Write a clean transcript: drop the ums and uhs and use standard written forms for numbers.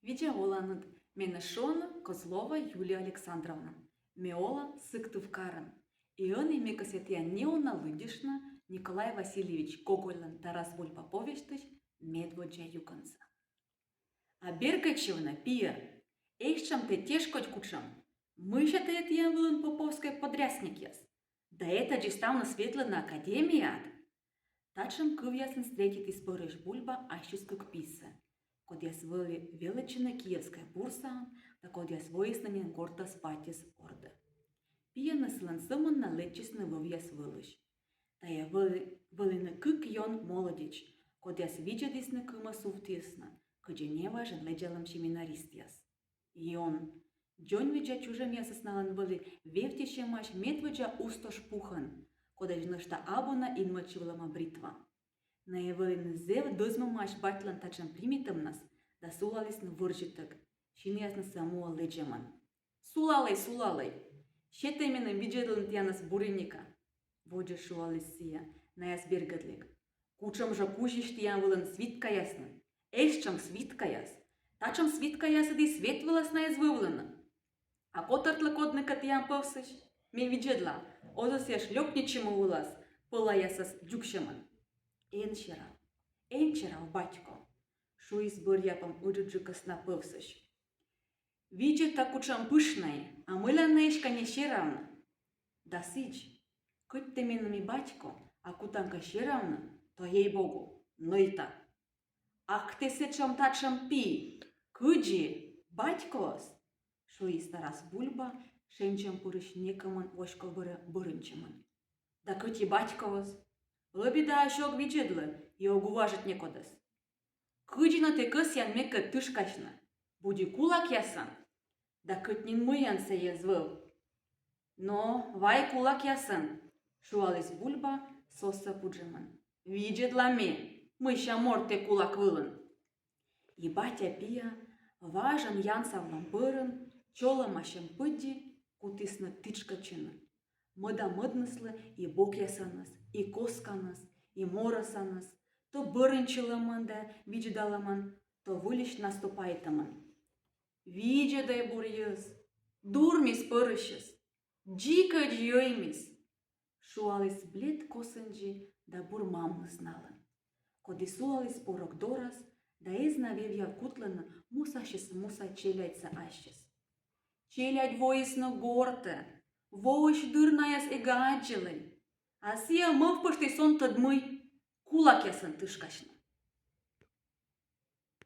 Видеоланыд Менешона Козлова Юлия Александровна. Меола Сыктывкарын. Ионы мекасетия неона лыдишна Николай Васильевич Гоголян Тарас Бульба повестыш медводжа юканса. А Бергачевна пия, эйшчам ты тешкоть кучам. Мыша ты это я вылын поповской подрясник яс. Да это джиставна светлана академия. Тачам кывьясын встретит испорыш Бульба ащускак писа. Код я свой величина Киевская бурса, так код я свой снанен горта спатис орда. Пия насылан сымын налечисны вывьяс вылыш. Та я вылыны кык йон молодич, код я свиджадисны кыма суфтисна, кыдженева жен леджалам семинарист яс. Йон, джон виджа чужем я сосналан были вевтище маш медведжа устош пухан, кода жнышта абуна инмачивлама бритва. На евелин зев дозма маш батлан тачан примитам нас, да сулалис на вържитък, шинияс на самуа леджаман. Сулалай! Щета имена виджедлан тя нас буреника. Воджа шуалис сия, на яс бергадлик. Кучам жакужиш тя вълан свитка ясна. Ешчам свитка яс. Тачам свитка яса ди светвалас на яс вывлана. А котъртла кодника тя пъвсаш? Ми виджедла, озас я шльопничему улас, пъла ясас джукшаман. Енчерав, батько, що із бор'япом уджуджукас напивсиш. Віче та кучам пишнає, а миля нешка не ще равна. Да сич, куть ти мій батько, а кутанка ще равна, то їй Богу, ну і так. Ах ти сечом тачам пі, куджі, батькос, що із Тарас Бульба, шенчем пуриш некаман вошко боринчаман. Да куті батьковос, лобіда шок виджедлы, и огуважить некодас. Кыджина те кыс ян мекка тышкашна, буди кулак ясан, да кытнин мыян се язвыл. Но, вай кулак ясан, шуалис Бульба соса пуджеман. Виджедла ме, мыща морте кулак вылын. И батя пия, важан ян савлам пырын, чола машем пыдди, кутисна тычкачына. Мыда мыдныслы и бок ясанас, и косканас, и морасанас, то бырынчыламан да виджедаламан, то вылиш наступайтаман. Виджедай бурьыз, дурмис пырышыз, джика джьоймис. Шуалис блед косынджи да бур мамлы сналан. Коди сулалис порок дорас, да эзна вевья кутлана мусашис муса челяйца ащис. Челядь воисну горте, воиш дырнаяс эгаджелай, а сия мăвпăști сон тădмăi, кулак ясан тышкашна.